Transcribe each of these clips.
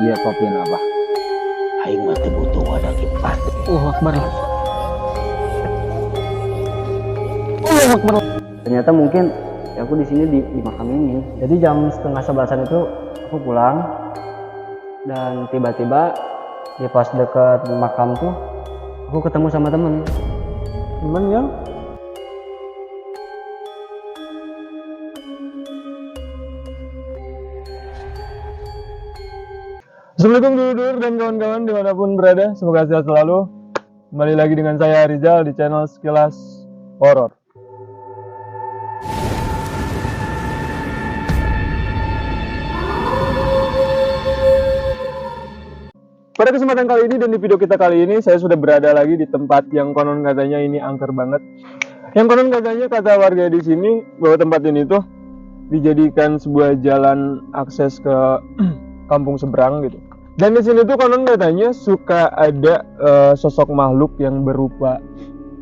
Iya kopian abah. Aing mah teu butuh wadah kipas. Akbar. Akbar. Ternyata mungkin aku di sini di makam ini. Jadi jam 10:30 itu aku pulang dan tiba-tiba di pas dekat makam tuh aku ketemu sama temen yang Assalamualaikum dulur-dulur dan kawan-kawan dimanapun berada, semoga sehat selalu. Kembali lagi dengan saya Rizal di channel Sekilas Horor. Pada kesempatan kali ini dan di video kita kali ini, saya sudah berada lagi di tempat yang konon katanya ini angker banget. Yang konon katanya kata warga di sini bahwa tempat ini tuh dijadikan sebuah jalan akses ke kampung seberang gitu. Dan di sini tuh konon katanya suka ada sosok makhluk yang berupa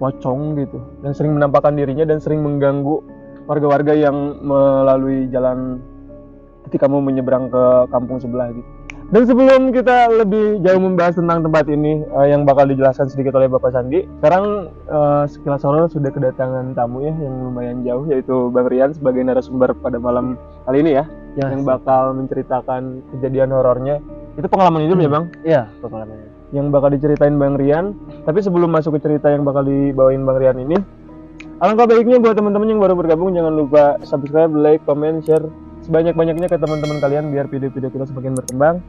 pocong gitu, dan sering menampakkan dirinya dan sering mengganggu warga-warga yang melalui jalan ketika mau menyeberang ke kampung sebelah gitu. Dan sebelum kita lebih jauh membahas tentang tempat ini yang bakal dijelaskan sedikit oleh Bapak Sandi, sekarang Sekilas Horor sudah kedatangan tamu ya yang lumayan jauh, yaitu Bang Rian sebagai narasumber pada malam kali ini ya, yang bakal menceritakan kejadian horornya. Itu pengalaman hidup ya Bang? Iya, pengalamannya. Yang bakal diceritain Bang Rian. Tapi sebelum masuk ke cerita yang bakal dibawain Bang Rian ini, alangkah baiknya buat teman-teman yang baru bergabung jangan lupa subscribe, like, comment, share sebanyak-banyaknya ke teman-teman kalian biar video-video kita semakin berkembang.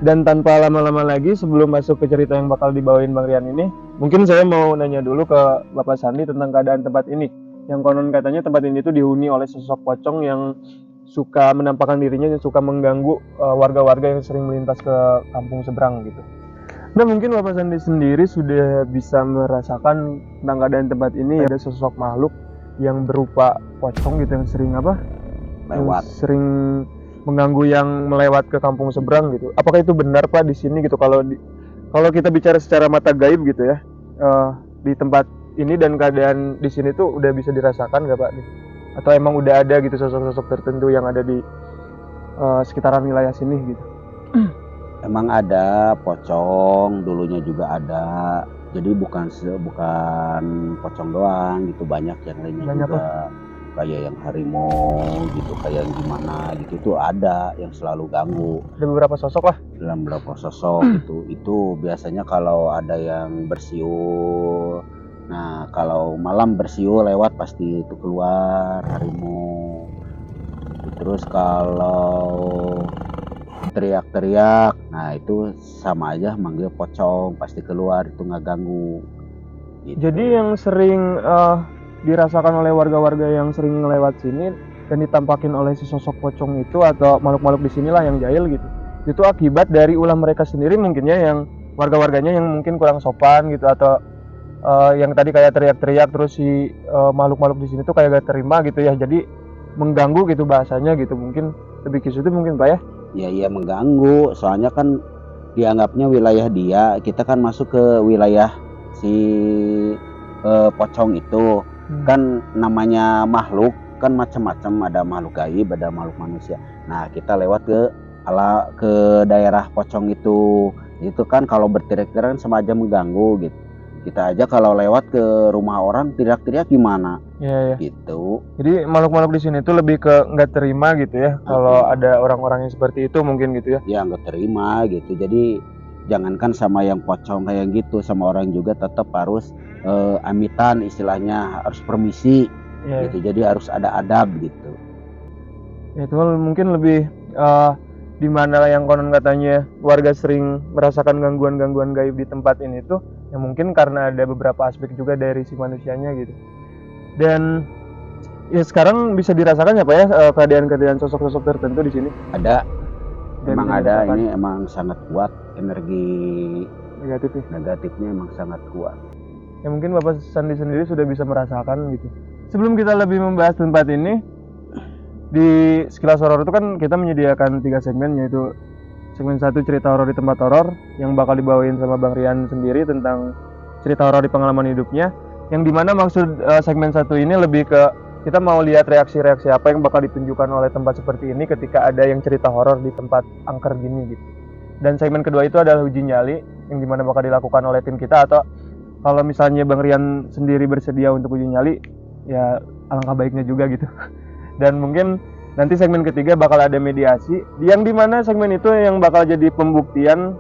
Dan tanpa lama-lama lagi, sebelum masuk ke cerita yang bakal dibawain Bang Rian ini, mungkin saya mau nanya dulu ke Bapak Sandi tentang keadaan tempat ini. Yang konon katanya tempat ini tuh dihuni oleh sosok pocong yang suka menampakkan dirinya, yang suka mengganggu warga-warga yang sering melintas ke kampung seberang gitu. Nah mungkin Bapak Sandi sendiri sudah bisa merasakan tentang keadaan tempat ini, ada sosok makhluk yang berupa pocong gitu yang sering Lewat. yang sering mengganggu yang melewat ke kampung seberang gitu. Apakah itu benar Pak di sini gitu? Kalau kita bicara secara mata gaib gitu ya, di tempat ini dan keadaan di sini tuh udah bisa dirasakan nggak Pak? Atau emang udah ada gitu sosok-sosok tertentu yang ada di sekitaran wilayah sini gitu? Emang ada pocong, dulunya juga ada. Jadi bukan pocong doang gitu, banyak yang lainnya Banyak juga. Kayak yang harimau gitu, kayak yang gimana gitu, itu ada yang selalu ganggu. Ada beberapa sosok lah. Dalam beberapa sosok itu biasanya kalau ada yang bersiul. Nah kalau malam bersiul lewat pasti itu keluar harimau. Terus kalau teriak-teriak, nah itu sama aja manggil pocong, pasti keluar, itu nggak ganggu gitu. Jadi yang sering dirasakan oleh warga-warga yang sering ngelewat sini dan ditampakin oleh si sosok pocong itu atau makhluk-makhluk di sinilah yang jahil gitu, itu akibat dari ulah mereka sendiri mungkinnya, yang warga-warganya yang mungkin kurang sopan gitu, atau yang tadi kayak teriak-teriak terus si makhluk-makhluk di sini tuh kayak gak terima gitu ya, jadi mengganggu gitu bahasanya gitu, mungkin lebih ke situ mungkin Pak ya? Iya mengganggu, soalnya kan dianggapnya wilayah dia, kita kan masuk ke wilayah si pocong itu. Kan namanya makhluk kan macam-macam, ada makhluk gaib, ada makhluk manusia. Nah kita lewat ke daerah pocong itu kan kalau berteriak-teriak kan sama aja mengganggu gitu. Kita aja kalau lewat ke rumah orang teriak-teriak gimana? Iya. Gitu. Jadi makhluk-makhluk di sini tuh lebih ke nggak terima gitu ya, kalau ada orang-orang yang seperti itu mungkin gitu ya? Ya nggak terima gitu. Jadi jangankan sama yang pocong kayak gitu, sama orang juga tetap harus amitan, istilahnya harus permisi gitu. Jadi harus ada adab gitu. Ya itu mungkin lebih di mana yang konon katanya warga sering merasakan gangguan-gangguan gaib di tempat ini tuh, yang mungkin karena ada beberapa aspek juga dari si manusianya gitu. Dan ya sekarang bisa dirasakan ya Pak ya, keadaan-keadaan sosok-sosok tertentu di sini? Ada. Dan emang ada, ini emang sangat kuat, energi negatifnya emang sangat kuat. Ya mungkin Bapak Sandi sendiri sudah bisa merasakan gitu. Sebelum kita lebih membahas tempat ini, di Sekilas Horor itu kan kita menyediakan 3 segmen, yaitu segmen 1 cerita horor di tempat horor yang bakal dibawain sama Bang Rian sendiri tentang cerita horor di pengalaman hidupnya, yang dimana maksud segmen 1 ini lebih ke kita mau lihat reaksi-reaksi apa yang bakal ditunjukkan oleh tempat seperti ini ketika ada yang cerita horor di tempat angker gini gitu. Dan segmen kedua itu adalah uji nyali yang dimana bakal dilakukan oleh tim kita, atau kalau misalnya Bang Rian sendiri bersedia untuk uji nyali, ya alangkah baiknya juga gitu. Dan mungkin nanti segmen ketiga bakal ada mediasi, yang dimana segmen itu yang bakal jadi pembuktian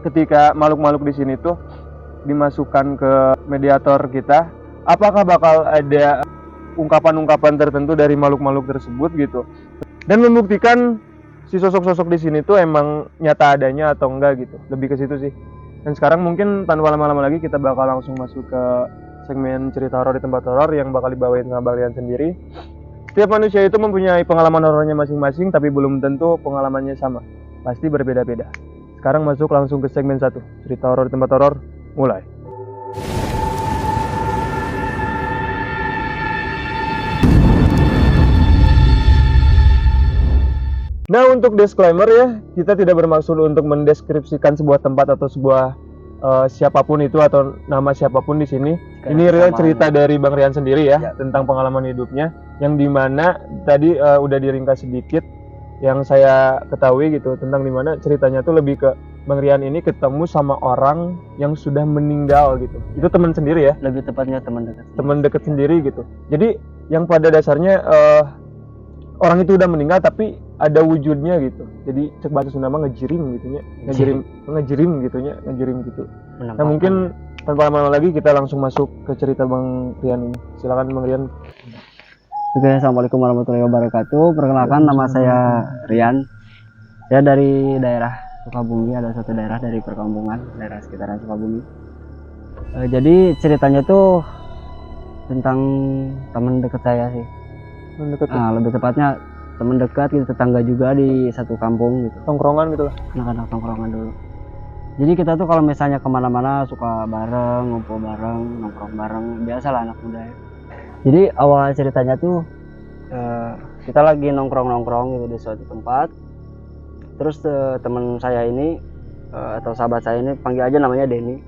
ketika makhluk-makhluk di sini tuh dimasukkan ke mediator kita, apakah bakal ada ungkapan-ungkapan tertentu dari makhluk-makhluk tersebut gitu, dan membuktikan si sosok-sosok di sini tuh emang nyata adanya atau enggak gitu, lebih ke situ sih. Dan sekarang mungkin tanpa lama-lama lagi kita bakal langsung masuk ke segmen cerita horor di tempat horor yang bakal dibawain sama Bang Rian sendiri. Setiap manusia itu mempunyai pengalaman horornya masing-masing, tapi belum tentu pengalamannya sama, pasti berbeda-beda. Sekarang masuk langsung ke segmen 1, cerita horor di tempat horor, mulai. Nah, untuk disclaimer ya, kita tidak bermaksud untuk mendeskripsikan sebuah tempat atau sebuah siapapun itu atau nama siapapun di sini. Ini real cerita dari Bang Rian sendiri ya, tentang pengalaman hidupnya, yang dimana tadi udah diringkas sedikit yang saya ketahui gitu, tentang dimana ceritanya tuh lebih ke Bang Rian ini ketemu sama orang yang sudah meninggal gitu. Itu teman sendiri ya? Lebih tepatnya teman dekat. Teman dekat sendiri gitu. Jadi yang pada dasarnya orang itu udah meninggal tapi ada wujudnya gitu. Jadi cek bahasa Sunda mah ngejirim gitunya. Ngejirim gitu. Nah, mungkin tanpa lama-lama lagi kita langsung masuk ke cerita Bang Rian ini. Silakan Bang Rian. Oke, assalamualaikum warahmatullahi wabarakatuh. Perkenalkan, nama saya Rian. Saya dari daerah Sukabumi, ada satu daerah dari perkampungan, daerah sekitaran Sukabumi. Jadi ceritanya tuh tentang teman dekat saya sih. Teman dekat. Nah, lebih tepatnya teman dekat gitu, tetangga juga di satu kampung gitu. Tongkrongan gitu lah. Anak-anak tongkrongan dulu. Jadi kita tuh kalau misalnya kemana-mana suka bareng, ngumpul bareng, nongkrong bareng, biasalah anak muda ya. Jadi awal ceritanya tuh kita lagi nongkrong-nongkrong gitu di suatu tempat. Terus teman saya ini atau sahabat saya ini, panggil aja namanya Denny.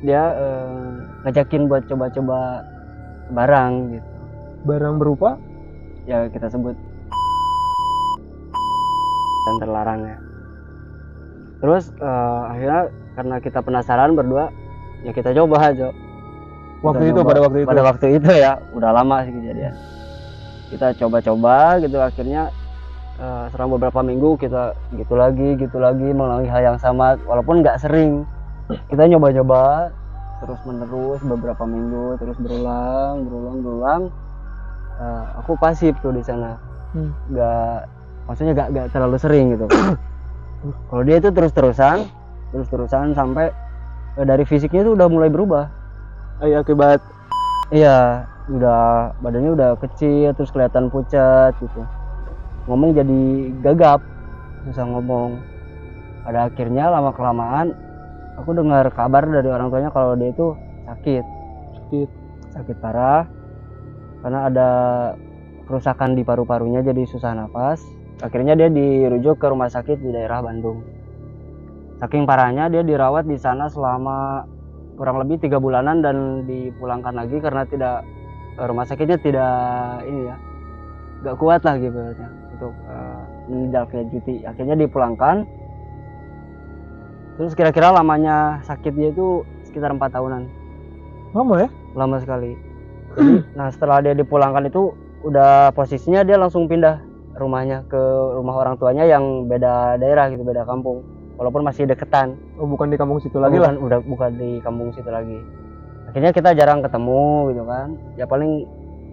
Dia ngajakin buat coba-coba barang gitu. Barang berupa? Ya kita sebut dan terlarang ya. Terus akhirnya karena kita penasaran berdua, ya kita coba aja. Pada waktu itu ya, udah lama sih kejadian. Kita coba-coba gitu, akhirnya selang beberapa minggu kita gitu lagi mengalami hal yang sama, walaupun nggak sering. Kita nyoba-coba terus menerus beberapa minggu, terus berulang. Aku pasif tuh di sana, maksudnya nggak terlalu sering gitu. Kalau dia itu terus-terusan sampai dari fisiknya tuh udah mulai berubah. Akibat Iya, udah badannya udah kecil, terus kelihatan pucat gitu. Ngomong jadi gagap, susah ngomong. Pada akhirnya lama kelamaan aku dengar kabar dari orang tuanya kalau dia itu sakit parah. Karena ada kerusakan di paru-parunya, jadi susah nafas. Akhirnya dia dirujuk ke rumah sakit di daerah Bandung. Saking parahnya dia dirawat di sana selama kurang lebih 3 bulanan dan dipulangkan lagi karena rumah sakitnya nggak kuat lah gitu untuk menindaklanjuti. Akhirnya dipulangkan. Terus kira-kira lamanya sakit dia itu sekitar 4 tahunan. lama ya? Lama sekali. Jadi, nah setelah dia dipulangkan itu udah posisinya dia langsung pindah rumahnya ke rumah orang tuanya yang beda daerah gitu, beda kampung. Walaupun masih deketan. Oh, bukan di kampung situ lagi lah. Bukan di kampung situ lagi. Akhirnya kita jarang ketemu gitu kan. Ya paling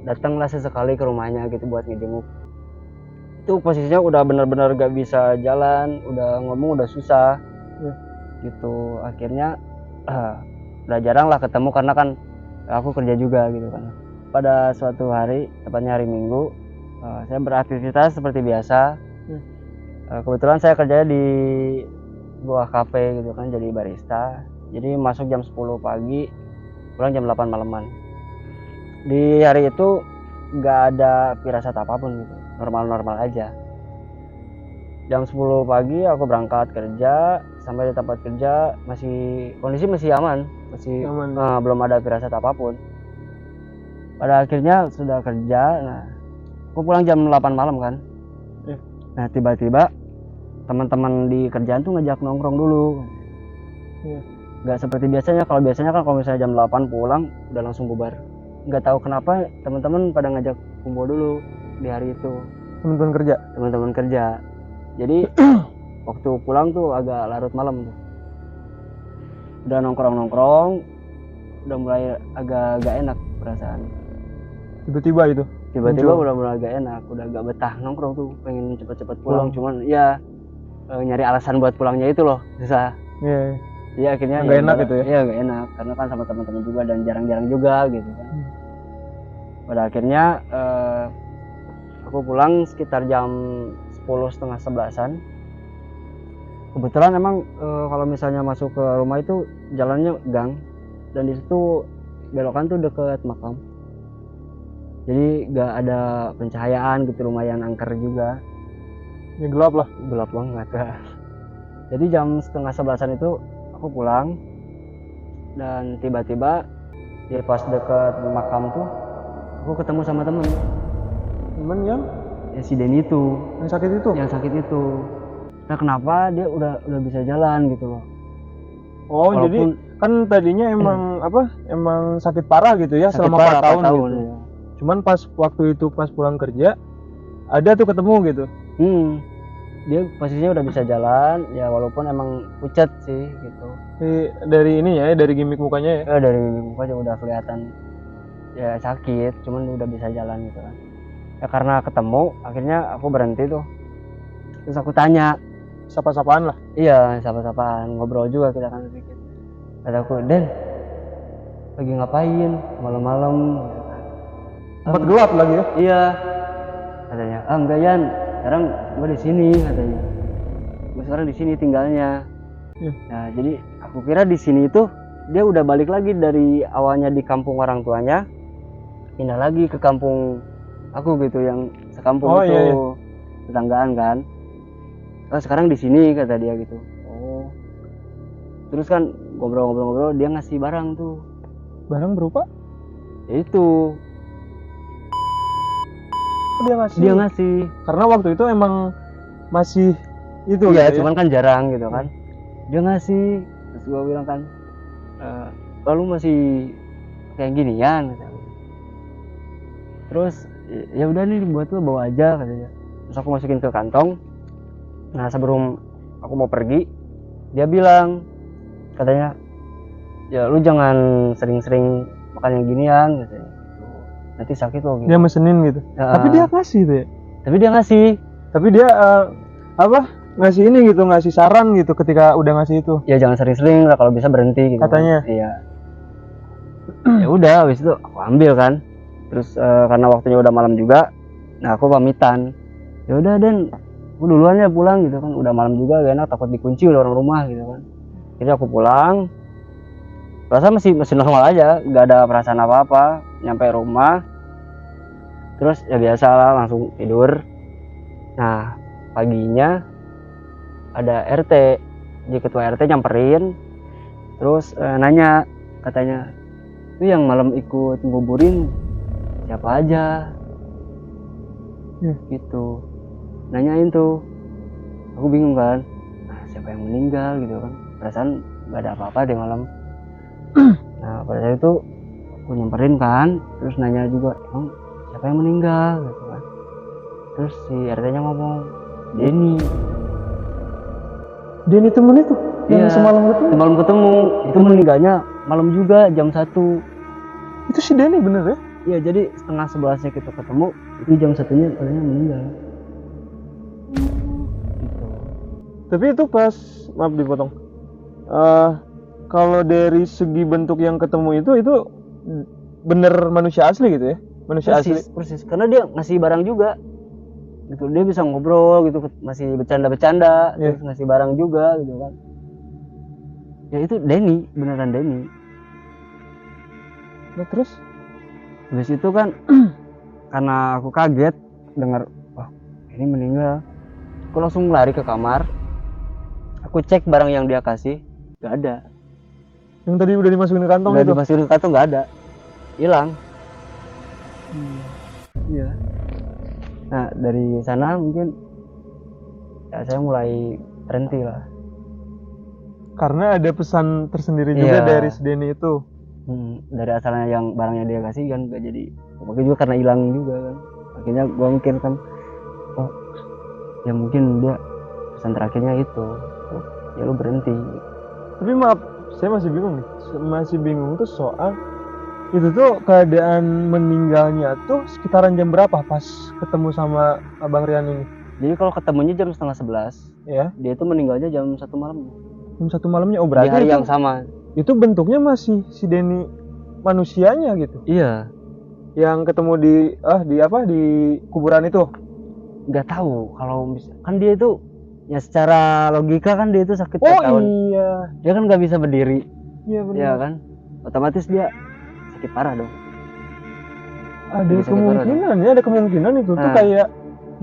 datanglah sesekali ke rumahnya gitu buat ngejenguk. Itu posisinya udah benar-benar gak bisa jalan, udah ngomong udah susah. Gitu. Akhirnya udah jarang lah ketemu karena kan aku kerja juga gitu kan. Pada suatu hari, tepatnya hari Minggu, saya beraktivitas seperti biasa. Kebetulan saya kerjanya di sebuah kafe gitu kan, jadi barista. Jadi masuk jam 10 pagi, pulang jam 8 malaman. Di hari itu nggak ada firasat apapun gitu, normal-normal aja. Jam 10 pagi aku berangkat kerja, sampai di tempat kerja kondisi masih aman, belum ada firasat apapun. Pada akhirnya sudah kerja, nah aku pulang jam 8 malam kan. Nah tiba-tiba teman-teman di kerjaan tuh ngajak nongkrong dulu. Iya. Nggak seperti biasanya. Kalau biasanya kan kalau misalnya jam 8 pulang udah langsung bubar. Nggak tahu kenapa teman-teman pada ngajak kumpul dulu di hari itu, Teman-teman kerja. teman-teman kerja. Jadi waktu pulang tuh agak larut malam tuh. Udah nongkrong-nongkrong, udah mulai agak enak perasaan. Tiba-tiba itu. Tiba-tiba Muncul. udah mulai agak enak, udah agak betah nongkrong tuh, pengen cepet-cepet pulang. Cuman ya nyari alasan buat pulangnya itu loh susah. Iya. Iya akhirnya Nggak ya enak udahlah. gitu ya? Iya nggak enak karena kan sama teman-teman juga dan jarang-jarang juga gitu kan. Pada akhirnya aku pulang sekitar jam 10 setengah 11-an. Kebetulan emang kalau misalnya masuk ke rumah itu jalannya gang dan di situ belokan tuh deket makam. Jadi nggak ada pencahayaan gitu, lumayan angker juga, Ya gelap lah. gelap banget. Jadi jam setengah 11-an itu aku pulang dan tiba-tiba di pas deket makam tuh aku ketemu sama temen Temen yang ya, si Denny itu sakit itu. yang sakit itu. Nah kenapa dia udah bisa jalan gitu loh. Oh, jadi kan tadinya emang emang sakit parah gitu ya sakit selama parah 4 tahun gitu. ya. Cuman pas waktu itu pas pulang kerja ada tuh ketemu gitu. Dia posisinya udah bisa jalan ya, walaupun emang pucat sih gitu. Dari ini ya, dari gimmick mukanya ya. Dari mukanya udah kelihatan ya sakit, cuman udah bisa jalan gitu kan. Ya karena ketemu akhirnya aku berhenti tuh, terus aku tanya, Sapa-sapaan lah. iya sapa-sapaan, ngobrol juga kita kan sedikit. Kataku, Den lagi ngapain malam-malam? Tempat gelap lagi ya. Iya, katanya. Enggak Yan, sekarang gue di sini katanya. Gue sekarang di sini tinggalnya. Iya. Nah, jadi aku kira di sini itu dia udah balik lagi dari awalnya di kampung orang tuanya, pindah lagi ke kampung aku gitu yang sekampung Oh, itu, iya. tetanggaan kan. Oh, sekarang di sini kata dia gitu. Oh. Terus kan ngobrol-ngobrol dia ngasih barang tuh. Barang berupa? Ya itu, Dia ngasih. dia ngasih. Karena waktu itu emang masih itu Iya, gitu ya. cuman kan jarang gitu kan. Dia ngasih, terus gua bilang kan, lalu masih kayak ginian kata gua. Terus ya udah nih buat lo bawa aja katanya. Terus aku masukin ke kantong. Nah sebelum aku mau pergi, dia bilang katanya, ya lu jangan sering-sering makan yang ginian katanya. Nanti sakit lo gitu. Dia mesenin gitu. Tapi dia ngasih tuh ya. Tapi dia ngasih. Tapi dia ngasih ini gitu, ngasih saran gitu ketika udah ngasih itu. Ya jangan sering-sering lah, kalau bisa berhenti gitu. Katanya. Iya. Ya udah, habis itu aku ambil kan. Terus karena waktunya udah malam juga, nah aku pamitan. Ya udah Den, aku duluan ya pulang gitu kan. Udah malam juga gak enak, takut dikunci oleh orang rumah gitu kan. Jadi aku pulang. Perasaan masih normal aja, nggak ada perasaan apa-apa. Nyampe rumah, terus ya biasa lah langsung tidur. Nah paginya ada RT, jadi ketua RT nyamperin, terus nanya katanya, itu yang malam ikut nguburin siapa aja, gitu. Nanyain tuh, aku bingung kan, nah siapa yang meninggal gitu kan, perasaan nggak ada apa-apa di malam. Nah pada saat itu aku nyamperin kan, terus nanya juga, emang siapa yang meninggal gitu kan. Terus si RT-nya ngomong, Denny. Denny temen itu yang semalam ketemu. Semalam ketemu, itu meninggalnya malam juga jam 1. Itu si Denny bener ya? Iya, jadi setengah 11-nya kita ketemu, itu jam 1-nya katanya meninggal. Gitu. Tapi itu pas, maaf dipotong. Kalau dari segi bentuk yang ketemu itu bener manusia asli gitu ya? Manusia asli. Persis, karena dia ngasih barang juga. Gitu, dia bisa ngobrol gitu, masih bercanda-bercanda, terus ngasih barang juga gitu kan. Ya itu Denny, beneran Denny. Nah terus? Habis itu kan karena aku kaget dengar, wah ini meninggal. Aku langsung lari ke kamar. Aku cek barang yang dia kasih, gak ada. Yang tadi udah dimasukin ke kantong Udah itu? dimasukin ke kantong gak ada, hilang. Iya. Nah dari sana mungkin ya saya mulai berhenti lah. Karena ada pesan tersendiri juga Iya. dari si Denny itu. Dari asalnya yang barangnya dia kasih kan gak jadi, mungkin juga karena hilang juga kan. Akhirnya gua mikir kan, oh ya mungkin dia pesan terakhirnya itu, oh, ya lu berhenti. Tapi maaf, saya masih bingung nih. Masih bingung tuh soal itu tuh keadaan meninggalnya tuh sekitaran jam berapa pas ketemu sama Abang Rian ini? Jadi kalau ketemunya jam 10:30, Ya, dia itu meninggalnya jam 1 malam. jam 1 malamnya. Oh Di berarti hari itu, yang sama. itu bentuknya masih si Denny manusianya gitu. Iya. Yang ketemu di kuburan itu. Nggak tahu kalau kan dia itu ya secara logika kan dia itu sakit Oh tahun. iya, Dia kan nggak bisa berdiri, iya benar. ya kan? Otomatis dia sakit parah dong. Ada Bisa kemungkinan ya, ada kemungkinan itu tuh Nah. kayak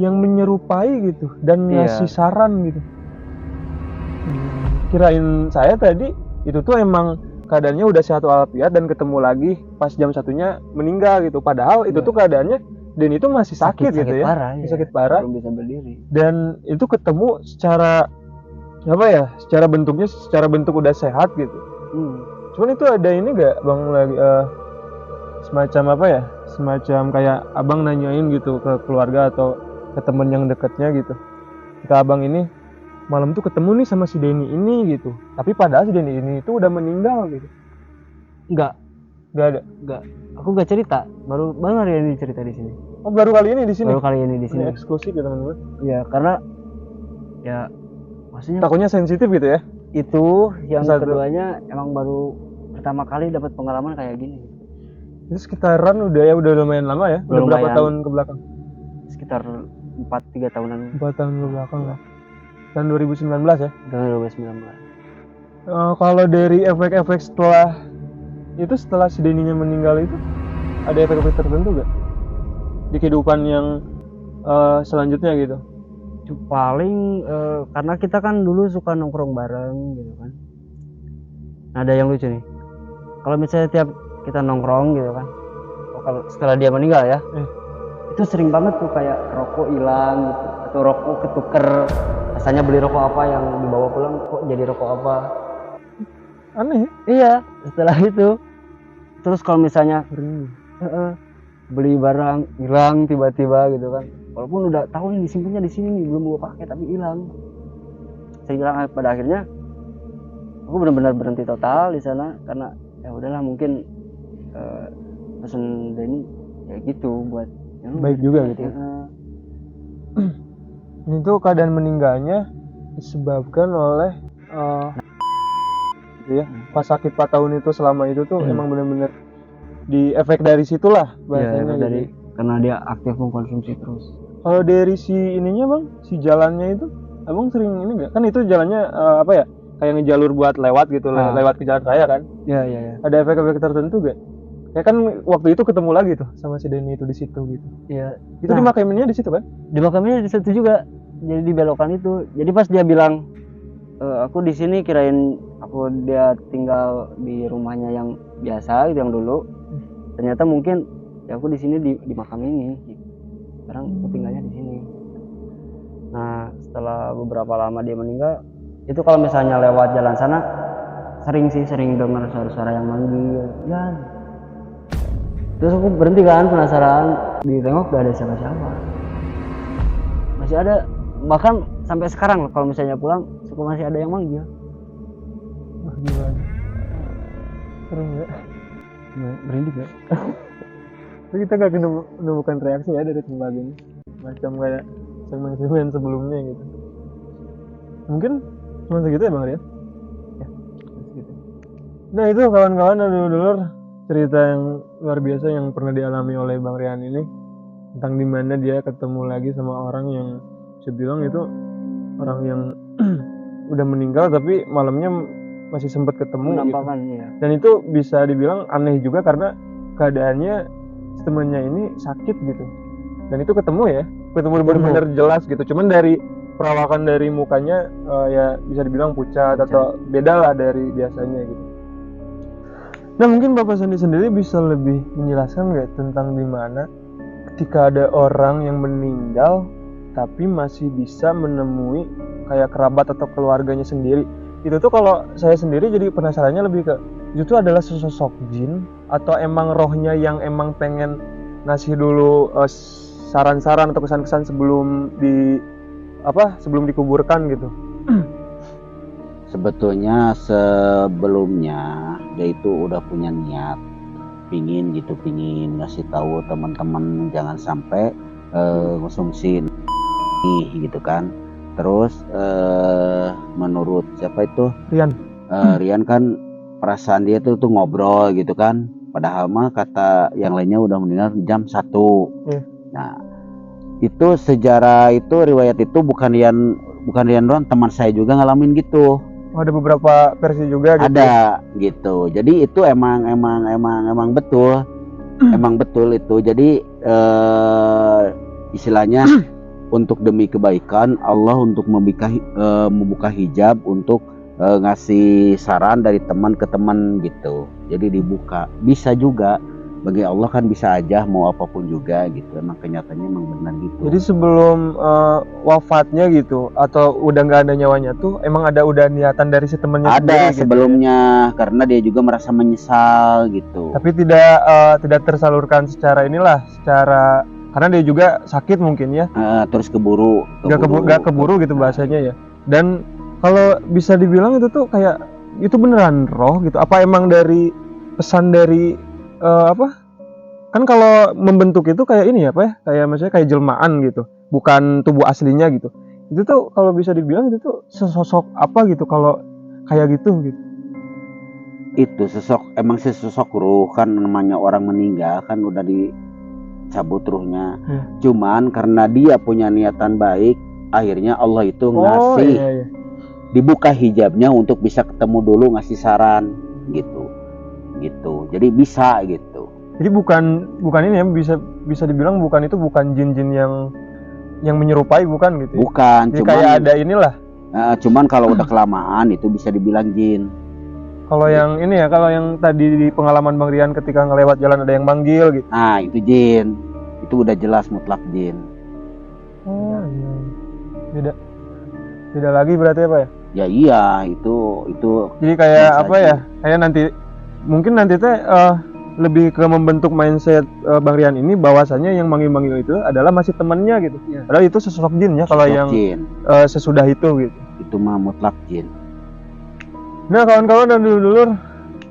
yang menyerupai gitu dan Iya. ngasih saran gitu. Kirain saya tadi itu tuh emang keadaannya udah sehat walafiat dan ketemu lagi pas jam satunya meninggal gitu. Padahal itu Iya. tuh keadaannya dan itu masih sakit gitu ya, parah, masih ya. sakit parah. Belum bisa berdiri. Dan itu ketemu secara apa ya? Secara bentuk udah sehat gitu. Cuman itu ada ini gak bang lagi semacam apa ya? Semacam kayak abang nanyain gitu ke keluarga atau ke temen yang dekatnya gitu. Jika abang ini malam tuh ketemu nih sama si Denny ini gitu. Tapi padahal si Denny ini itu udah meninggal gitu. Enggak Gak ada. aku nggak cerita, baru hari ini cerita di sini. Oh baru kali ini di sini. Baru kali ini di Ini sini. eksklusif ya teman-teman. Ya karena ya maksudnya Takutnya sensitif gitu ya. itu yang Satu. keduanya emang baru pertama kali dapat pengalaman kayak gini. Itu sekitaran udah lumayan lama ya. Udah Udah berapa lumayan. tahun ke belakang? Sekitar 3 tahunan 4 tahun ke belakang lah. Tahun 2019 ya. dari 2019. Kalau dari efek-efek setelah si Denny-nya meninggal itu ada efek-efek tertentu gak di kehidupan yang selanjutnya gitu? Itu paling karena kita kan dulu suka nongkrong bareng gitu kan. Nah, ada yang lucu nih. Kalau misalnya tiap kita nongkrong gitu kan, kalau setelah dia meninggal ya, itu sering banget tuh kayak rokok hilang gitu, atau rokok ketuker. Rasanya beli rokok apa yang dibawa pulang kok jadi rokok apa? Aneh ya? Iya, setelah itu. Terus kalau misalnya Sering. beli barang hilang tiba-tiba gitu kan, walaupun udah tahu nih disimpannya di sini nih belum gua pakai tapi hilang. Saya bilang pada akhirnya aku benar-benar berhenti total di sana karena ya udahlah mungkin pesan Denny ya gitu buat ya, Baik juga gitu. Itu keadaan meninggalnya disebabkan oleh gitu ya. Pas sakit 4 tahun itu selama itu tuh emang benar-benar di efek dari situlah bahasanya ya, dari gitu. karena dia aktif mengkonsumsi terus. Kalau dari si ininya bang, si jalannya itu, abang sering ini nggak? Kan itu jalannya apa ya? Kayak ngejalur buat lewat gitu, lewat ke jalan raya kan? Iya. Ada efek-efek tertentu gak? Ya kan waktu itu ketemu lagi tuh sama si Denny itu di situ gitu. Iya. Itu dimakaminnya di situ kan? Di makamnya di situ juga. Jadi di belokan itu. Jadi pas dia bilang aku di sini kirain dia tinggal di rumahnya yang biasa gitu yang dulu. Ternyata mungkin ya aku di sini di makam ini. Sekarang aku tinggalnya di sini. Nah, setelah beberapa lama dia meninggal, itu kalau misalnya lewat jalan sana sering dengar suara-suara yang manggil. Ya. Terus aku berhenti kan penasaran, ditengok gak ada siapa-siapa. Masih ada, bahkan sampai sekarang kalau misalnya pulang suka masih ada yang manggil. Wah gimana? Serem ya? Berhenti gak? Tapi kita gak menemukan reaksi ya dari tempat ini. Macam kayak segmen-segmen sebelumnya gitu. Mungkin cuma segitu ya Bang Rian? Ya, segitu. Nah itu kawan-kawan dulur-dulur cerita yang luar biasa yang pernah dialami oleh Bang Rian ini tentang dimana dia ketemu lagi sama orang yang saya bilang itu orang yang udah meninggal tapi malamnya masih sempat ketemu gitu. Ya. Dan itu bisa dibilang aneh juga karena keadaannya temennya ini sakit gitu dan itu ketemu benar-benar jelas gitu. Cuman dari perawakan dari mukanya ya bisa dibilang pucat atau beda lah dari biasanya gitu. Nah mungkin Bapak Sandi sendiri bisa lebih menjelaskan nggak tentang dimana ketika ada orang yang meninggal tapi masih bisa menemui kayak kerabat atau keluarganya sendiri. Itu tuh kalau saya sendiri jadi penasarannya lebih ke itu adalah sesosok jin atau emang rohnya yang emang pengen ngasih dulu saran-saran atau kesan-kesan sebelum dikuburkan gitu. Sebetulnya sebelumnya dia itu udah punya niat pingin ngasih tahu teman-teman jangan sampai konsumsi gitu kan. Terus menurut siapa itu Rian kan perasaan dia tuh ngobrol gitu kan, padahal mah kata yang lainnya udah meninggal jam 1. Nah itu sejarah itu riwayat itu bukan Rian doang, teman saya juga ngalamin gitu. Ada beberapa versi juga gitu. Ada gitu. Jadi itu emang betul. Emang betul itu. Jadi istilahnya untuk demi kebaikan Allah untuk membuka hijab untuk ngasih saran dari teman ke teman gitu. Jadi dibuka. Bisa juga bagi Allah kan bisa aja mau apapun juga gitu. Emang kenyataannya emang benar gitu. Jadi sebelum wafatnya gitu atau udah nggak ada nyawanya tuh emang udah niatan dari si temannya sendiri ada sebelumnya gitu ya? Karena dia juga merasa menyesal gitu. Tapi tidak tersalurkan secara karena dia juga sakit mungkin ya. Terus keburu. Gak keburu gitu bahasanya ya. Dan kalau bisa dibilang itu tuh kayak itu beneran roh gitu. Apa emang dari pesan dari kan kalau membentuk itu kayak ini ya kayak maksudnya kayak jelmaan gitu, bukan tubuh aslinya gitu. Itu tuh kalau bisa dibilang itu tuh sesosok apa gitu kalau kayak gitu. Itu emang sesosok ruh kan, namanya orang meninggal kan udah dicabut ruhnya. Cuman karena dia punya niatan baik, akhirnya Allah itu ngasih dibuka hijabnya untuk bisa ketemu dulu ngasih saran gitu. Jadi bisa gitu. Jadi bukan ini ya, bisa dibilang bukan jin-jin yang menyerupai, bukan gitu ya? Bukan. Jadi kayak ada inilah. Cuman kalau udah kelamaan itu bisa dibilang jin. Kalau yang ini ya, kalau yang tadi di pengalaman Bang Rian ketika ngelewat jalan ada yang manggil gitu. Nah itu jin. Itu udah jelas mutlak jin. Oh iya. Beda lagi berarti apa ya? Ya iya itu. Jadi kayak apa ya? Kayak mungkin nanti lebih ke membentuk mindset Bang Rian ini bahwasannya yang manggil-manggil itu adalah masih temannya gitu. Padahal itu sesosok jin ya kalau yang sesudah itu gitu. Itu mah mutlak jin. Nah kawan-kawan dan dulur-dulur,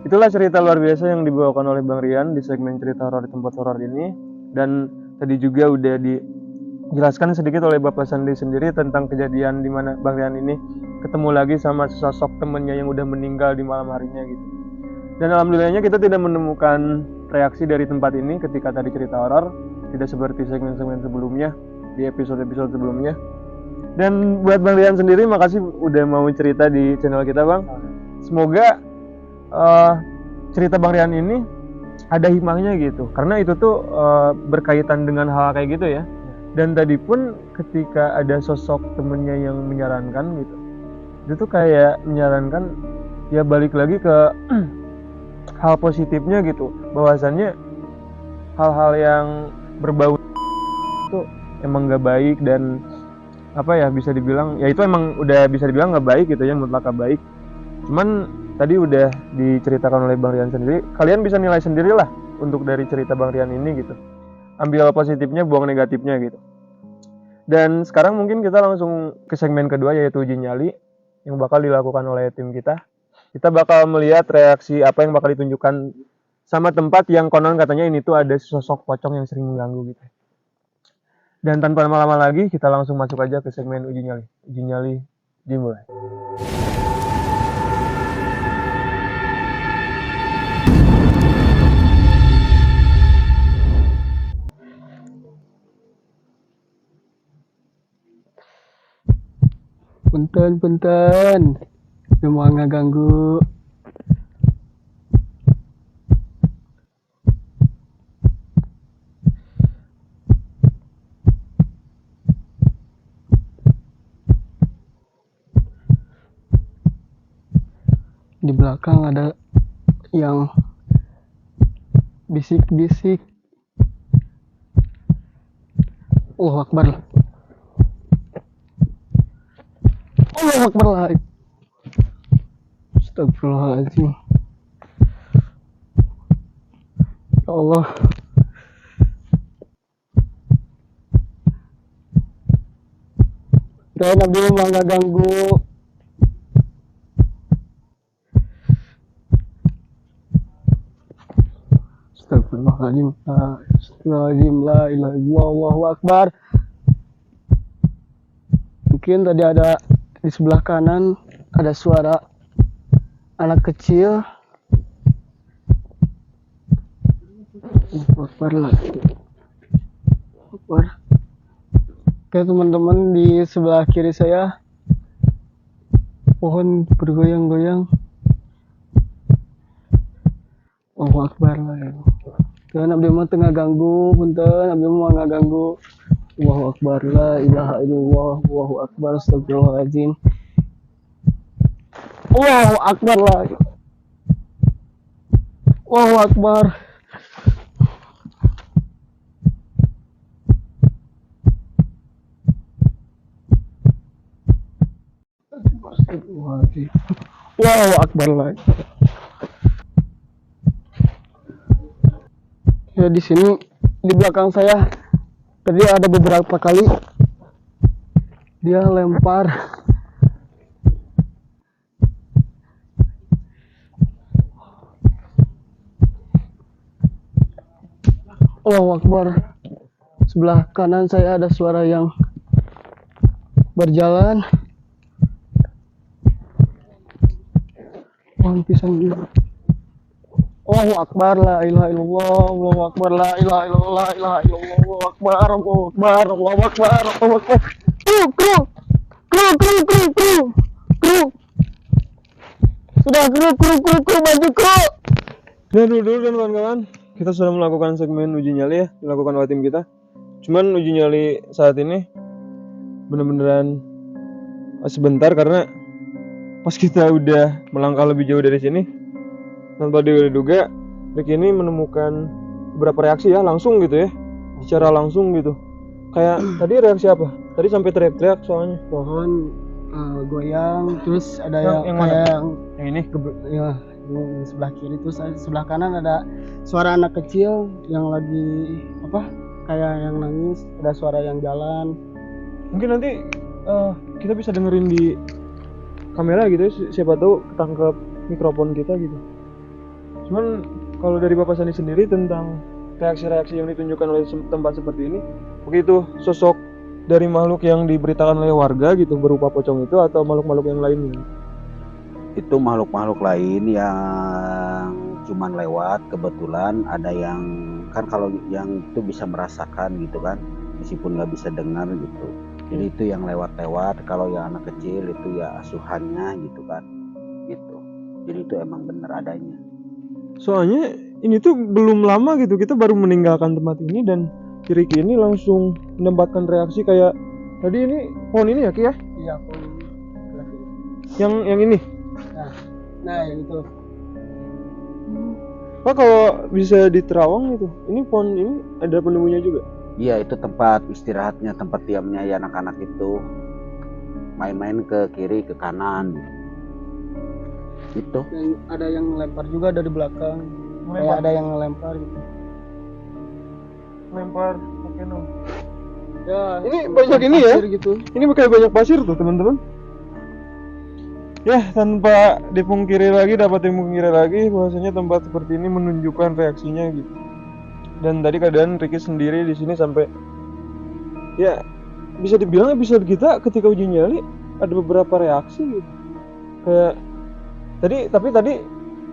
itulah cerita luar biasa yang dibawakan oleh Bang Rian di segmen cerita horor di tempat horor ini. Dan tadi juga udah dijelaskan sedikit oleh Bapak Sandi sendiri tentang kejadian di mana Bang Rian ini ketemu lagi sama sosok temennya yang udah meninggal di malam harinya gitu. Dan alhamdulillahnya kita tidak menemukan reaksi dari tempat ini ketika tadi cerita horor, tidak seperti segmen-segmen sebelumnya di episode-episode sebelumnya. Dan buat Bang Rian sendiri, makasih udah mau cerita di channel kita, Bang. Semoga cerita Bang Rian ini ada hikmahnya gitu, karena itu tuh berkaitan dengan hal kayak gitu ya. Dan tadi pun ketika ada sosok temennya yang menyarankan gitu, itu tuh kayak menyarankan ya balik lagi ke hal positifnya gitu, bahwasannya hal-hal yang berbau itu emang gak baik. Dan apa ya, bisa dibilang ya itu emang udah bisa dibilang gak baik gitu ya, mutlak gak baik. Cuman tadi udah diceritakan oleh Bang Rian sendiri, kalian bisa nilai sendirilah untuk dari cerita Bang Rian ini gitu, ambil positifnya, buang negatifnya gitu. Dan sekarang mungkin kita langsung ke segmen kedua, yaitu uji nyali yang bakal dilakukan oleh tim kita. Kita bakal melihat reaksi apa yang bakal ditunjukkan sama tempat yang konon katanya ini tuh ada sosok pocong yang sering mengganggu gitu. Dan tanpa lama-lama lagi, kita langsung masuk aja ke segmen uji nyali. Uji nyali dimulai. Punten, cuma ngeganggu. Di belakang ada yang bisik-bisik. Allahu Akbar. Allahu Akbar lah. Astagfirullahaladzim. Ya Allah. Dan Nabi mah nggak ganggu. Astagfirullahaladzim. Astagfirullahaladzim. La ilaha illallah. Allahu Akbar. Mungkin tadi ada di sebelah kanan ada suara anak kecil. Allahu Akbar lah. Akbar. Oke teman-teman, di sebelah kiri saya pohon bergoyang-goyang. Allahu Akbar lah ya. Dan abdi mah tengah ganggu, punten abdi mah nggak ganggu. Allahu Akbar, la ilaha illallah, Allahu Akbar, astagfirullahaladzim. Allahu Akbar lah. Allahu Akbar. Astagfirullahaladzim. Allahu Akbar lah. Ya di sini di belakang saya tadi ada beberapa kali dia lempar Allahu Akbar. Sebelah kanan saya ada suara yang berjalan. Pohon pisang juga. Allahu Akbar, la ilaha illallah, Allahu Akbar, la ilaha illallah, la ilaha illallah, Allahu Akbar, Allahu Akbar, Allahu Akbar, Allahu Akbar. Kru. Sudah kru, maju kru. Nah dulu dan kawan-kawan, kita sudah melakukan segmen uji nyali ya, dilakukan oleh tim kita. Cuman uji nyali saat ini bener-beneran sebentar karena pas kita udah melangkah lebih jauh dari sini, tanpa diduga Ricky ini menemukan beberapa reaksi ya, langsung gitu ya, secara langsung gitu. Kayak tadi reaksi apa? Tadi sampai teriak-teriak soalnya. Pohon goyang, terus ada Yang kayak yang ini ya, di sebelah kiri, terus sebelah kanan ada suara anak kecil yang lagi apa? Kayak yang nangis, ada suara yang jalan. mungkin nanti kita bisa dengerin di kamera gitu ya, siapa tahu ketangkep mikrofon kita gitu. Cuman kalau dari Bapak Sandi sendiri tentang reaksi-reaksi yang ditunjukkan oleh tempat seperti ini, begitu sosok dari makhluk yang diberitakan oleh warga gitu berupa pocong itu atau makhluk-makhluk yang lainnya? Itu makhluk-makhluk lain yang cuman lewat, kebetulan ada yang kan kalau yang itu bisa merasakan gitu kan, meskipun nggak bisa dengar gitu. Jadi itu yang lewat-lewat. Kalau yang anak kecil itu ya asuhannya gitu kan, gitu. Jadi itu emang bener adanya. Soalnya ini tuh belum lama gitu kita baru meninggalkan tempat ini dan Ricky ini langsung menempatkan reaksi kayak tadi ini pohon ini ya Ki ya? Iya, pohon. Yang ini. Nah yang itu. Pak kalau bisa di Terawang gitu, ini pohon ini ada penunggunya juga? Iya, itu tempat istirahatnya, tempat diamnya ya anak-anak itu. Main-main ke kiri, ke kanan. Gitu. Dan ada yang lempar juga dari belakang. Kayak ada yang ngelempar gitu. Lempar pakai nong. Ya, Ini banyak ini ya? pasir gitu. Ini kayak banyak pasir tuh teman-teman. Ya tanpa dipungkiri lagi, dapat dipungkiri lagi bahwasanya tempat seperti ini menunjukkan reaksinya gitu. Dan tadi keadaan Ricky sendiri di sini sampai ya bisa dibilang episode kita ketika uji nyali ada beberapa reaksi gitu. Kayak tapi tadi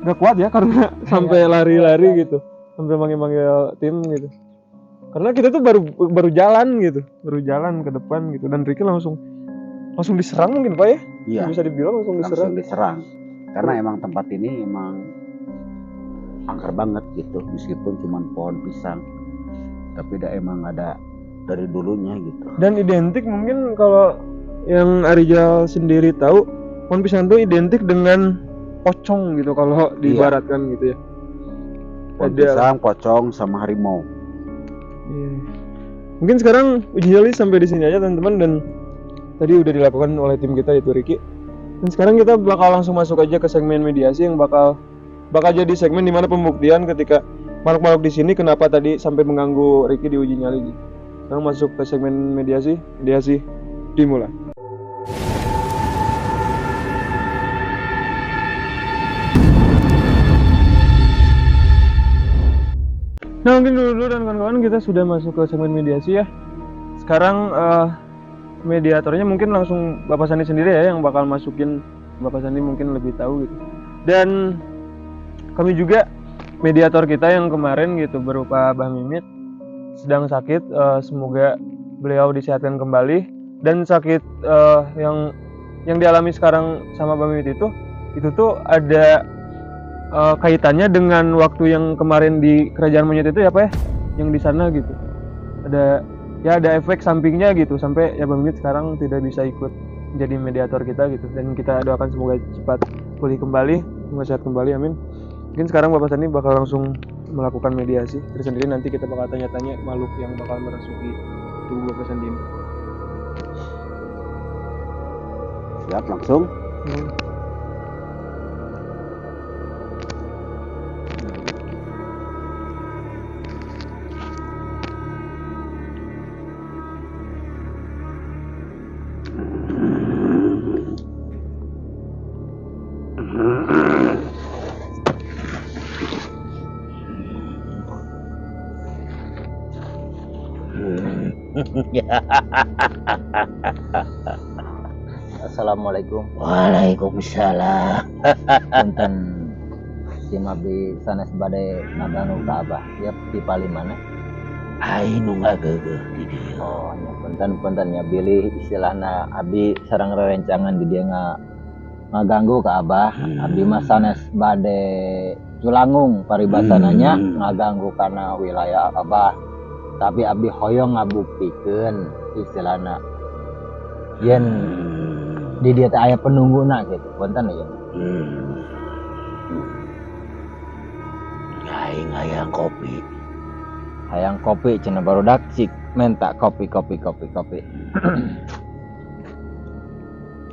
gak kuat ya karena sampai lari-lari gitu, sampai manggil-manggil tim gitu. Karena kita tuh baru jalan gitu, baru jalan ke depan gitu dan Ricky langsung diserang mungkin Pak ya? Iya. Bisa dibilang langsung diserang. Karena emang tempat ini emang angker banget gitu, meskipun cuma pohon pisang, tapi emang ada dari dulunya gitu. Dan identik mungkin kalau yang Arijal sendiri tahu, pohon pisang itu identik dengan pocong gitu kalau diibaratkan gitu ya. Pohon pisang, pocong, sama harimau. Iya. Mungkin sekarang uji nyali sampai di sini aja teman-teman, dan tadi udah dilakukan oleh tim kita yaitu Ricky. Dan sekarang kita bakal langsung masuk aja ke segmen mediasi yang bakal jadi segmen dimana pembuktian ketika makhluk-makhluk di sini kenapa tadi sampai mengganggu Ricky di uji nyali gitu. Sekarang masuk ke segmen mediasi dimulai. Nah mungkin dulu dan kawan-kawan kita sudah masuk ke segmen mediasi ya. Sekarang mediatornya mungkin langsung Bapak Sandi sendiri ya yang bakal masukin. Bapak Sandi mungkin lebih tahu gitu. Dan kami juga mediator kita yang kemarin gitu berupa Bah Mimit sedang sakit, semoga beliau disehatkan kembali. Dan sakit yang dialami sekarang sama Bah Mimit itu tuh ada kaitannya dengan waktu yang kemarin di kerajaan monyet itu ya Pak ya, yang di sana gitu. Ada efek sampingnya gitu sampai ya Bang Mimit sekarang tidak bisa ikut menjadi mediator kita gitu, dan kita doakan semoga cepat pulih kembali, semoga sehat kembali, amin. Mungkin sekarang Bapak Sandi bakal langsung melakukan mediasi tersendiri, nanti kita bakal tanya-tanya makhluk yang bakal merasuki tubuh Bapak Sandi ini. Siap langsung. Assalamualaikum. Waalaikumsalam. Punten si Mabdi sanes bade ngaganggu ka Abah. Ya di palimana? Ai nu ngageugeuk di dieu. Oh, nya punten nya bilih istilahna abi sareng rerencangan di dia ngaganggu ka Abah. Abi mah sanes bade culangung paribasananya ngaganggu kana wilayah Abah. Tapi abdi hoyong ngabuktikeun istilahna yen di dia teh aya penungguna gitu. Punten ya. Aing hayang kopi. Hayang kopi cenah barudak cik minta kopi.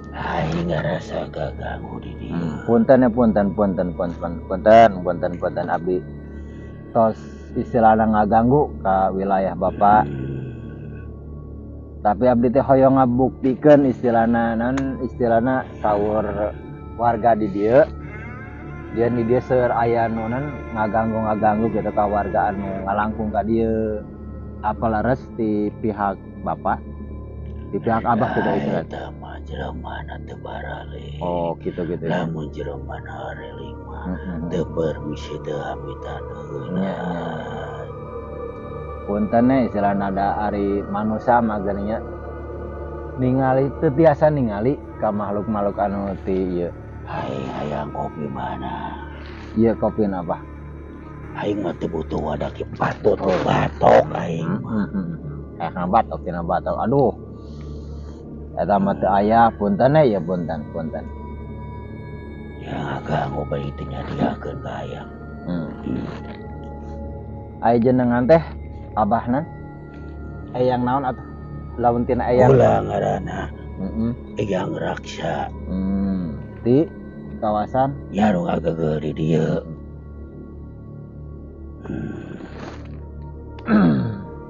Aing ngarasa gaganggu di dieu. Punten abdi tos istilahna ngaganggu ka wilayah Bapak. Tapi abdi teh hoyong ngabuktikeun istilahna saur warga di dieu. Di dieu seueur aya nu ngaganggu gitu ka warga anu ngalangkung ka dieu. Apaleres ti pihak Bapak, di pihak Abah tidak itu. Eta mah jelemana teu barale. Oh, gitu ya. Lamun jelemana reling mah teu permisi teu hamitan. Punten istilahna ada ari manusia maganya ningali teu tiasa ningali ka makhluk-makhluk anu ti ieu. Aing hayang kopi mana? Ieu kopi apa? Aing mah teu butuh wadah ki patut batok aing mah. Batok tina batok. Aduh. Eta mah teu aya, punten ya punten. Ya ganggu bae teh nyadiakeun ka hayang. Aya jenengan teh Abahna eyang naon atuh? Lamun tina eyang Ulah ngaranna. Eyang Raksa. Di kawasan Ya nu ngageugeur di dieu.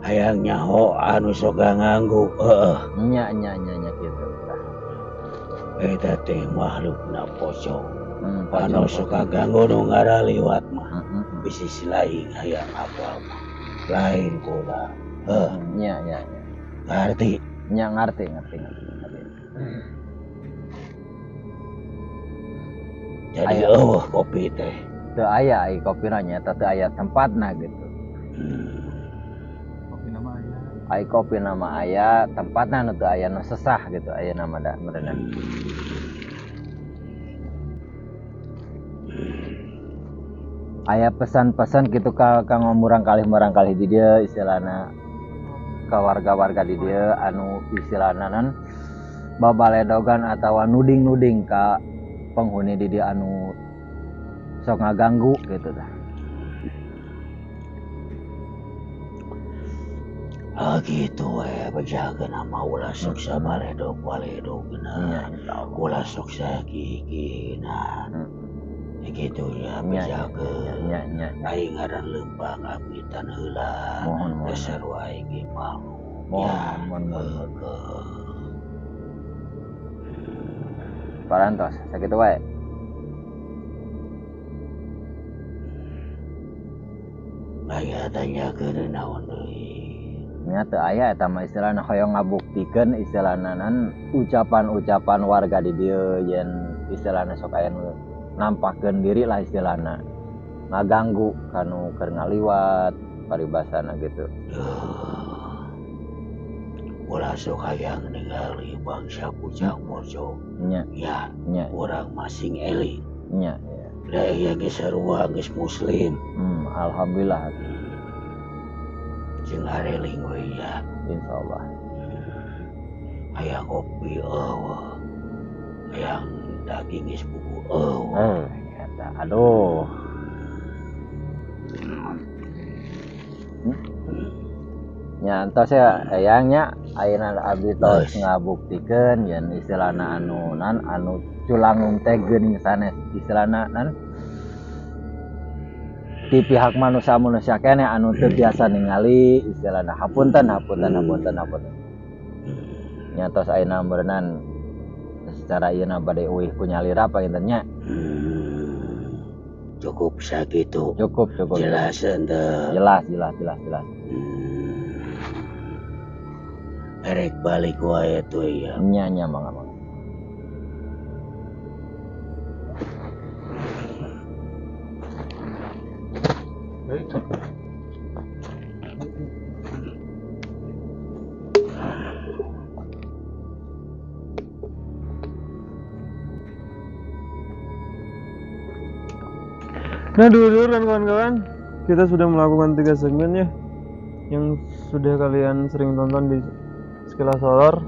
Hayang nyaho anu sok nganggu. nya kitu. Eta teh makhlukna pocong. Anu sok ganggu nu ngaraliwat mah. Bisnis lain hayang apa mah. Lain kula. Nya. Ngarti. Nya ngarti. Jadi kopi teh. Teu aya kopina nya teu aya tempatna gitu. Kopi nama aya tempatna nu teu aya nu sesah gitu aya nama da meureunna. Aya pesan-pesan gitu ka ngomurang kali di dieu istilahna ka warga-warga di dieu anu istilahna nan babaledogan atawa nuding ka penghuni di dieu anu sok ngaganggu gitu dah. gitu bejaga nama ulah sok sabaledog waledogna. Ulah sok sakikina. Gitu ya bejaga. Aing ngaran lembang amitan heula. Dasar wae ge malu. Mohon. Parantos sakitu wae. Aya tanyakeun naon deui. Nya teu aya eta mah istilahna hoyong ngabuktikeun istilahna ucapan-ucapan warga di dieu yen istilahna sok aya nu nampakkeun diri lah istilahna. Ngaganggu kanu keur ngaliwat paribasana gitu. Ulah sok hayang ningali bangsa Pucang Mojo. Nya. Urang masing eling. Nya. Da ieu ge sarua geus muslim. Alhamdulillah. Jeung hareling we ya. Insyaallah. Aya kopi eueuh. Hayang daging geus bubu eueuh. Eta aduh. Nya entos ya hayangnya ayeuna abdi tos ngabuktikeun yen istilahna anu culangung teh geuning sanes istilahna di pihak manusia kene anu teu biasa ningali istilahna hapunten. Nya tos ayeuna beureunan secara ieuna bade euih ku nyalira panginten nya. Cukup sakitu. Cukup. Jelas henteu. Jelas. Erek balik wae tuh ya. Nya mangga. Nah dulur dan kawan-kawan, kita sudah melakukan 3 segmen ya, yang sudah kalian sering tonton di Sekilas Horor.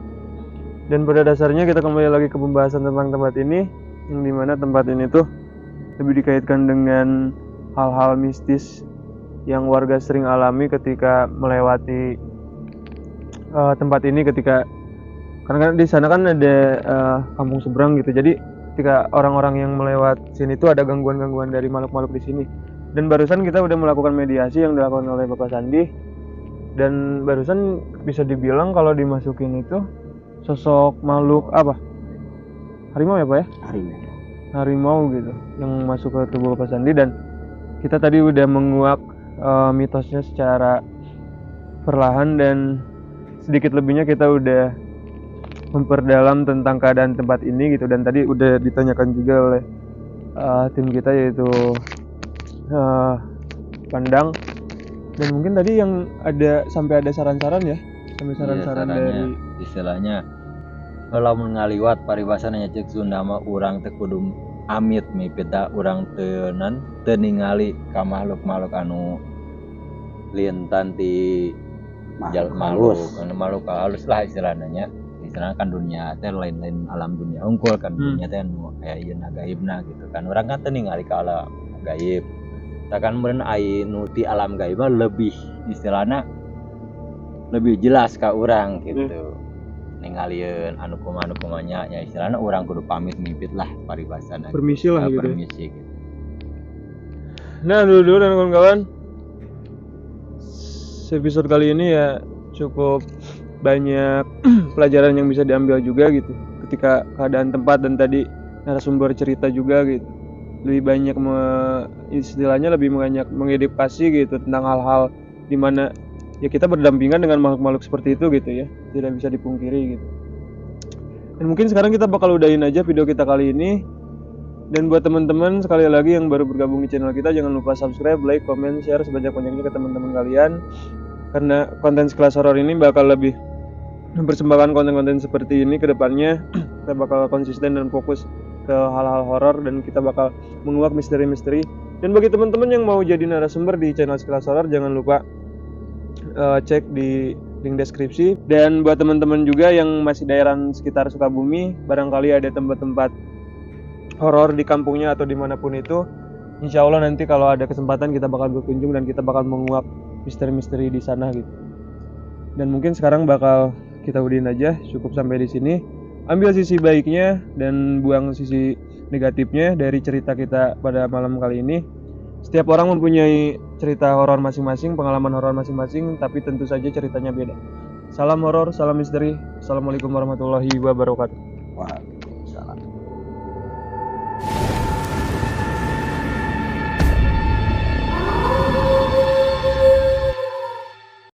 Dan pada dasarnya kita kembali lagi ke pembahasan tentang tempat ini, yang dimana tempat ini tuh lebih dikaitkan dengan hal-hal mistis yang warga sering alami ketika melewati tempat ini. Karena di sana kan ada kampung seberang gitu, jadi ketika orang-orang yang melewat sini itu ada gangguan-gangguan dari makhluk-makhluk di sini. Dan barusan kita udah melakukan mediasi yang dilakukan oleh Bapak Sandi, dan barusan bisa dibilang kalau dimasukin itu sosok makhluk apa? Harimau ya Pak ya? Harimau gitu yang masuk ke tubuh Bapak Sandi. Dan kita tadi udah menguak mitosnya secara perlahan, dan sedikit lebihnya kita udah memperdalam tentang keadaan tempat ini gitu. Dan tadi udah ditanyakan juga oleh tim kita, yaitu Pandang. Dan mungkin tadi yang sampai ada saran-saran ya, saran-saran dari istilahnya kalau ngaliwat paribasana cek Sunda mah urang teu kudu amit mipita urang teu ningali ka makhluk-makhluk anu lintan ti makhluk halus lah istilahnya. Istilahnya kan dunia teh lain-lain alam dunia unggul kan, dunia teh anu aya ieu gaibna gitu kan. Urang kan teu ningali ka alam gaib. Takan meureun aya nu ti alam gaib lebih istilahna lebih jelas ka urang gitu. Ningalieun anu kumaha-kumanya nya istilahna urang kudu pamit mipit lah paribasana. Permisi lah gitu. Permisi gitu. Nah dulu dan kawan-kawan, episode kali ini ya cukup banyak pelajaran yang bisa diambil juga gitu ketika keadaan tempat, dan tadi narasumber cerita juga gitu lebih banyak istilahnya lebih banyak mengedukasi gitu tentang hal-hal dimana ya kita berdampingan dengan makhluk-makhluk seperti itu gitu ya, tidak bisa dipungkiri gitu. Dan mungkin sekarang kita bakal udahin aja video kita kali ini. Dan buat teman-teman sekali lagi yang baru bergabung di channel kita, jangan lupa subscribe, like, comment, share sebanyak-banyaknya ke teman-teman kalian, karena konten Sekilas Horor ini bakal lebih mempersembahkan konten-konten seperti ini ke depannya. Kita bakal konsisten dan fokus ke hal-hal horor, dan kita bakal menguak misteri-misteri. Dan bagi teman-teman yang mau jadi narasumber di channel Sekilas Horor, jangan lupa cek di link deskripsi. Dan buat teman-teman juga yang masih daerah sekitar Sukabumi, barangkali ada tempat-tempat horor di kampungnya atau dimanapun itu, insya Allah nanti kalau ada kesempatan kita bakal berkunjung dan kita bakal menguak misteri-misteri di sana gitu. Dan mungkin sekarang bakal kita udahin aja, cukup sampai di sini. Ambil sisi baiknya dan buang sisi negatifnya dari cerita kita pada malam kali ini. Setiap orang mempunyai cerita horor masing-masing, pengalaman horor masing-masing, tapi tentu saja ceritanya beda. Salam horor, salam misteri. Assalamualaikum warahmatullahi wabarakatuh. Wah.